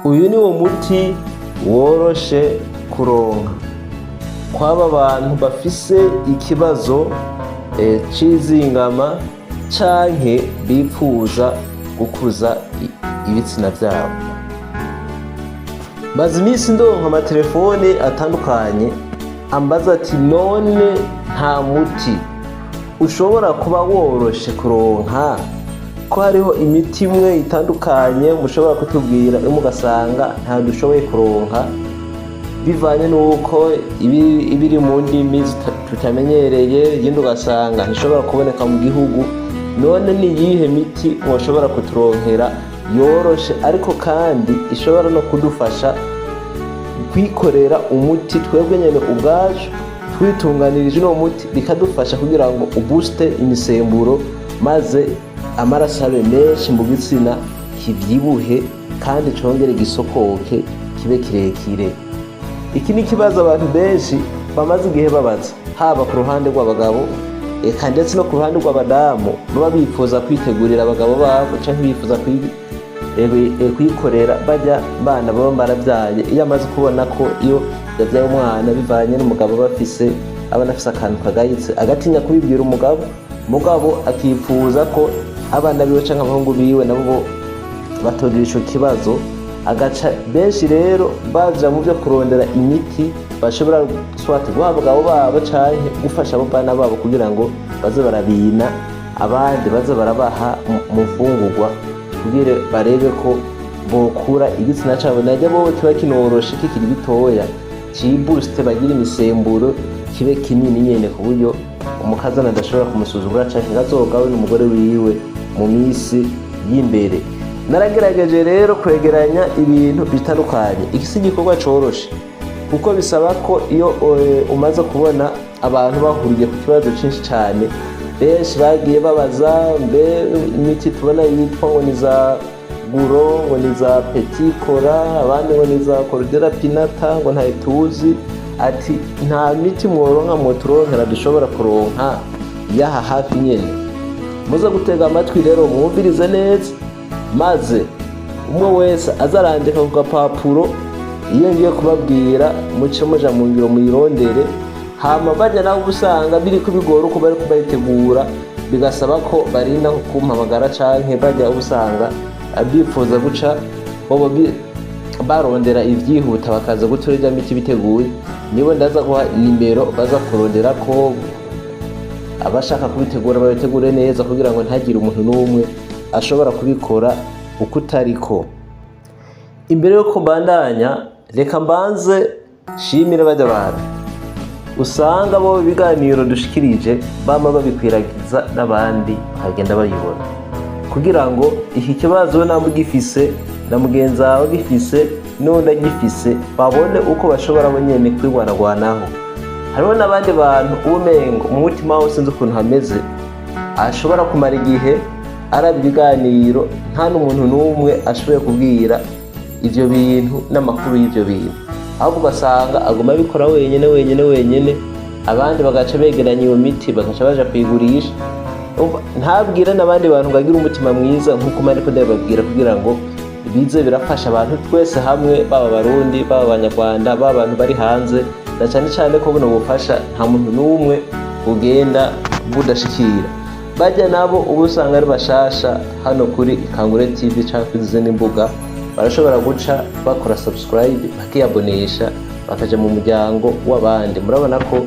uyu ni wo muti woroshe kuronka kw'aba bantu bafise ikibazo c'izingama canke bipfuza gukuza ibitsina vyabo. Maze iminsi ndonka amatelefone atandukanye ambaza ati none nta muti ushobora kuba woroshe kuronka, ko hariho imiti imwe itandukanye mushobora kutubwira mugasanga nta dushoboye kuronka bivanye n'uko ibiri mu ndimi tutamenyereye, yindi ugasanga ntishobora kuboneka mu gihugu. None ni iyihe miti mwoshobora kuturonkera yoroshe ariko kandi ishobora no kudufasha kwikorera umuti twebwe nyene ubwacu twitunganirije uno muti, bikadufasha kugira ngo ubuste imisemburo maze amaraso abe menshi mu gitsina, kivyibuhe kandi congere gisokoke kibe kirekire. Iki ni ikibazo abantu benshi bamaze igihe babaza, haba ku ruhande rw'abagabo eka ndetse no ku ruhande rw'abadamu baba bifuza kwitegurira abagabo babo canke bifuza kwikorera bajya bana baba baravyaye. Iyo amaze kubona ko iyo yavyaye umwana bivanye n'umugabo bafise abana afise akantu kagayitse, agatinya kubibwira umugabo akifuza ko abana biwe canke abahungu biwe nabo batogira ico kibazo, agaca benshi rero baja mu vyo kurondera imiti bashobora swati guha abagabo babo canke gufasha abo bana babo kugira ngo baze barabina abandi baze barabaha mu mfungurwa kugira barebe ko bokura igitsina cabo najya bo kiba kinoroshe kikiri bitoya, cibuste bagira imisemburo kibe kinini nyene ku buryo umukazana adashobora kumusuzugura canke azogawe n'umugore wiwe mu misi y'imbere. Naragerageje rero kwegeranya ibintu bitandukanye. Iki si igikorwa coroshe kuko bisaba ko iyo umaze kubona abantu bahuriye ku kibazo cinshi cane, benshi bagiye babaza mbe imiti tubona yitwa ngo ni za guro, ngo ni za petit cola, abandi ngo ni za cordera pinata, ngo ntayo tuzi. Ati nta miti mworonka mwoturonkera dushobora kuronka yaha hafi nyene. Muze gutega amatwi rero mwumvirize neza, maze umwe wese azarandika ku gapapuro iyo ngiye kubabwira muce muja mu ngiro muyirondere, hama bajya nawe usanga biriko bigora uko bari kubayitegura, bigasaba ko barinda kumpamagara canke bajya usanga abifuza guca bobo barondera ivyihuta bakaza gutora irya miti biteguye, nibo ndaza guha nimero baza kurondera ko abashaka kubitegura babitegure neza kugira ngo ntagire umuntu n'umwe ashobora kubikora uko utariko. Imbere yuko mbandanya reka mbanze shimire bajya abantu usanga bo ibiganiro dushikirije bama babikwiragiza n'abandi bakagenda bayibona, kugira ngo iki kibazo namwe gifise na mugenzi wawe gifise n'undi agifise babone uko bashobora bonyene kwirwanarwanaho. Hariho n'abandi bantu umengo mu mutima wose sinzi ukuntu hameze, ashobora kumara igihe araba ibiganiro nta n'umuntu n'umwe ashoboye kubwira ivyo bintu n'amakuru y'ivyo bintu, ahubwo ugasanga aguma abikora wenyene, abandi bagaca begeranya iyo miti bagaca baja kuyigurisha. Ntabwire n'abandi bantu bagira umutima mwiza nk'uko mariko ndababwira, kugira ngo bize birafasha abantu twese hamwe, baba Barundi, baba Abanyarwanda, baba abantu bari hanze, na cane ko buno bufasha nta muntu n'umwe ugenda budashikira. Bajya nabo ubu usanga ari bashasha hano kuri Kangure TV canke izindi mbuga, barashobora guca bakora subscribe bakiyabonesha bakaja mu muryango w'abandi. Murabona ko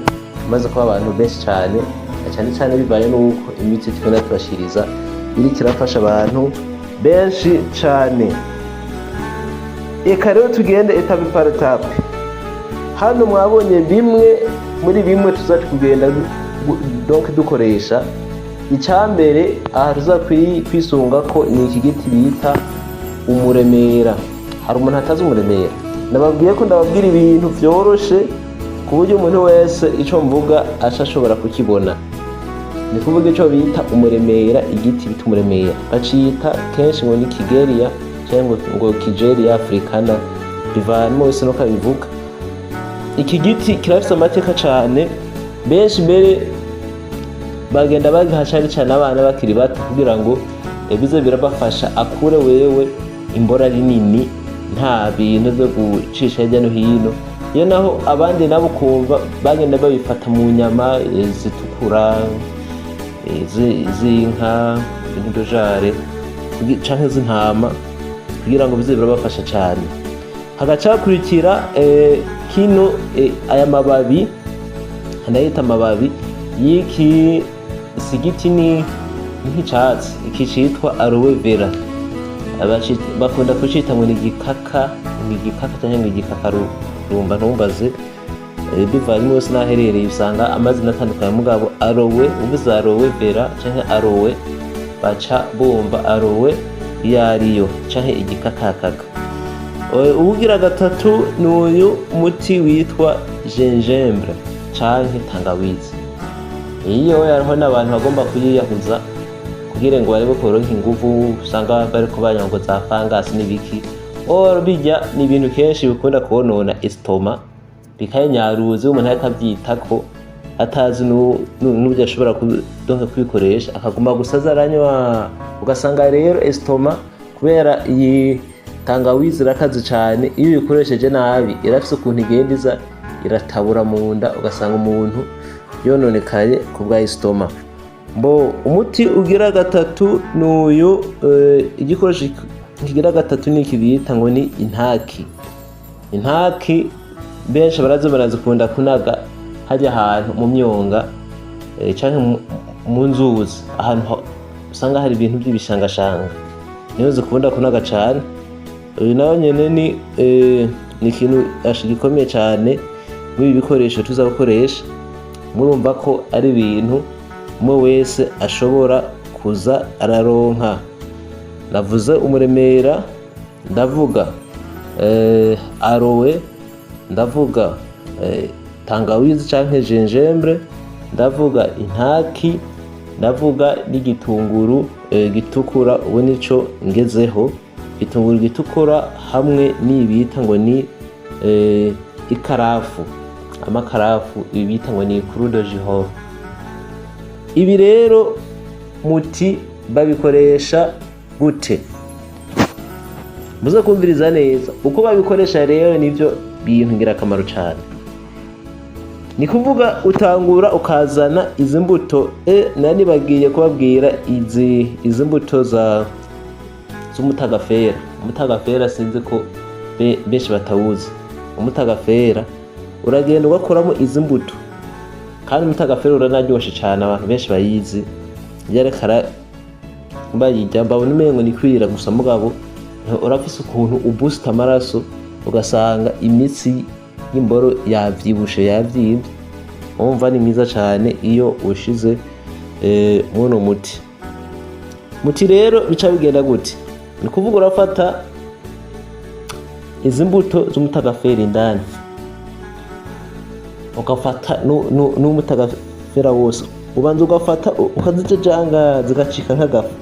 maze kuba abantu benshi cyane cyane bivaye n'uko imiti twenda tubashiriza iriko irafasha abantu benshi cyane. Eka rero tugende etape par etape. Hano mwabonye bimwe tuzaje kugenda donc dukoresha. Icambere aha tuza kwisunga ko ni iki giti bita umuremera. Hari umuntu atazi umuremera? Nababwiye ko ndababwira ibintu vyoroshe ku buryo umuntu wese ico mvuga ashobora kukibona. Ni kuvuga ico bita umuremera, igiti bita umuremera bacita kenshi ngo ni Kigeria cyangwa ngo Kigeria africana, bivana wese no kabivuga. Iki giti kirafise amateka cane, benshi mbere bagenda bagiha cyane abana bakiri bato kugira ngo bize birabafasha akure wewe imbora rinini nta bintu byo gucisha hirya no hino. Iyo naho abandi nabo kumva bagenda babifata mu nyama zitukura, z'inka, indojare canke z'intama kugira ngo bize birabafasha cyane. Hagaca hakurikira kino aya mababi anayita amababi y'iki sigiti ni nk'icatsi iki citwa aloe vera, bakunda kucita ngo ni igikaka cyangwa ngo igikakarumba, ntumbaze bivanye hose naherereye usanga amazina atandukanye, mugabo aloe uvuze aloe vera canke aloe baca bumva aloe iyo ariyo canke igikakakaka. Ubugira gatatu ni uyu muti witwa gingembre canke tangawizi. Iyo hariho n'abantu bagomba kuyiyahuza kugira ngo barebe koronka inguvu, usanga bariko banywa ngo za fangasi n'ibiki, bijya ni ibintu kenshi bikunda konona estoma bikayinyaruza, umuntu akabyitako atazi n'uburyo ashobora kubikoresha, akaguma gusa zaranywa, ugasanga rero estoma kubera iyi tangawizi irakaze cyane, iyo uyikoresheje nabi irafise ukuntu igenda iza iratabura mu nda, ugasanga umuntu yononekaye ku bwa estoma. Umuti ugira gatatu ni uyu, igikoresho kigira gatatu ni iki bita ngo ni intaki. Intaki benshi barazikunda kunaga hajya ahantu mu myonga canke mu nzuzi, ahantu usanga hari ibintu by'ibishangashanga, niyo zikunda kunaga cyane. Uyu nawe nyene ni ikintu gikomeye cyane muri bikoresho tuzakoresha. Murumva ko ari ibintu umwe wese ashobora kuza araronka. Navuze umuremera, ndavuga aloe, ndavuga tangawizi canke gingembre, ndavuga intaki, ndavuga n'igitunguru gitukura. Ubu nico ngezeho, igitunguru gitukura hamwe n'ibita ngo ni ikarafu, amakarafu ibita ngo ni clou de girofle. Ibi rero muti babikoresha gute? Muze kumviriza neza uko babikoresha rero, nivyo bintu ngira akamaro cyane. Ni kuvuga utangura ukazana izi mbuto nani bagiye kubabwira izi mbuto z'umutagafera. Umutagafera sinzi ko benshi batawuzi. Umutagafera uragenda ugakoramo izi mbuto, kandi umutagafera uranaryoshe cyane, abantu benshi bayizi. Yarekara bayijya mbabona umengo ni kwira gusa, mugabo urafise ukuntu uboost amaraso, ugasanga imitsi y'imboro yavyibushe yavyimvye. Umva ni mwiza cyane iyo ushize muno muti rero bica bigenda gute? Ni kuvuga urafata izi mbuto z'umutagafera indani, ugafata n'umutagafera wose, ubanza ugafata ukazijajanga zigacika nk'agafu,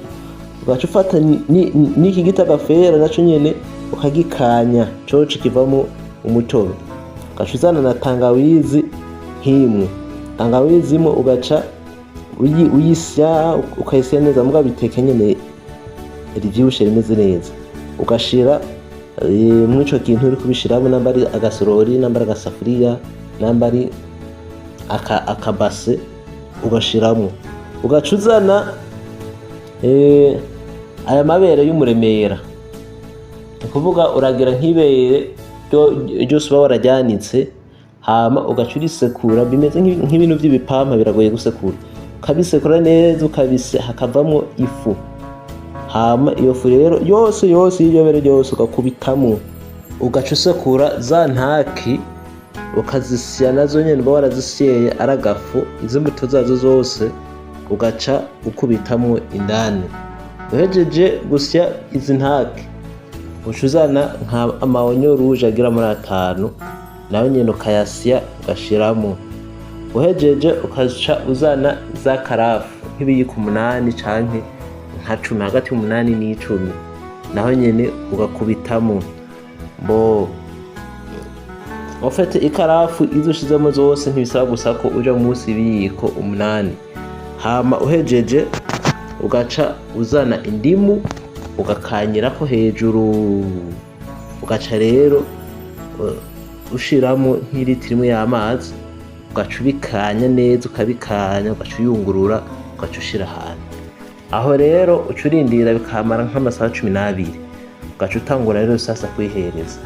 ugaca ufata n'iki gitagafera naco nyene ukagikanya coco kivamo umutobe, ugaca uzana na tangawizi nk'imwe, tangawizi imwe ugaca uyisya, ukayisya neza, mugabo biteke nyene rivyibushe rimeze neza, ugashira mw'ico kintu uri kubishiramo, namba ari agasorori, namba ari agasafuriya, namba ari akabase, ugashiramo, ugaca uzana aya mabere y'umuremera. Ni kuvuga uragira nk'ibere ryose uba warajyanitse, hama ugaca urisekura, bimeze nk'ibintu by'ibipampa, biragoye gusekura, ukabisekura neza, hakavamo ifu. Hama iyo fu rero yose y'iryo bere ryose ugakubitamo, ugaca usekura za ntaki, ukazisya nazo nyene uba warazisyeye aragafu, izi mbuto zazo zose ugaca ukubitamo indani. Uhejeje gusya izi ntaki, uca uzana amaonyo rouge agira muri 5, nayo nyene ukayasya ugashiramo. Uhejeje ukaca uzana za karafu nk'ibiyiko 8 canke nka 10, hagati y'8 n'10, naho nyene ugakubitamo. Ufite ikarafu izo ushizemo zose ntibisaba gusa ko uja munsi y'ibiyiko 8. Hama uhejeje ugaca uzana indimu ugakanyirako hejuru, ugaca rero ushiramo nk'ilitiro imwe y'amazi, ugaca ubikanya neza, ukabikanya, ugaca uyungurura, ugaca ushira ahantu. Aho rero uca urindira bikamara nk'amasaha 12, ugaca utangura rero sasa kwihereza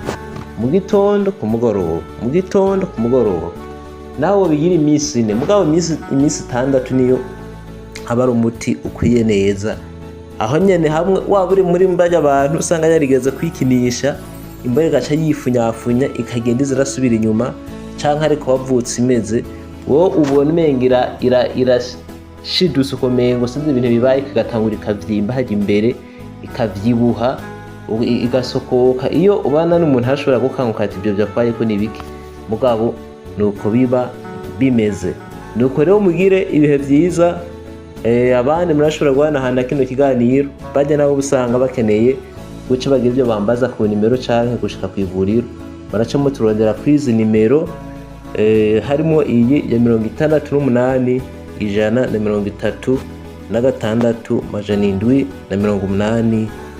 mu gitondo ku mugoroba, mu gitondo ku mugoroba. Nawe bigira iminsi 4, mugabo iminsi 6 niyo aba ari umuti ukwiye neza. Aho nyene hamwe waba uri muri mbaje abantu usanga yarigeze kwikinisha, imboga igaca yifunyafunya ikagenda izirasubira inyuma, canke ariko wavutse imeze, wo ubona umengira irashidutse ukomengo sinzi ibintu bibaye, ikagatangura ikavyimba haja imbere, ikavyibuha, igasokoka. Iyo ubana n'umuntu hashobora gukanguka ati ibyo byakwaye ko nibiki, mugabo nuko biba bimeze. Nuko rero mugire ibihe vyiza. Abandi murashobora guhanahana kino kiganiro, bajya nabo busanga bakeneye guca bagira ibyo bambaza ku nimero canke gushika ku ivuriro, baraca muturondera kwizi nimero harimo iyi ya 68 136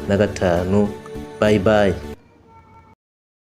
785. Bye bye.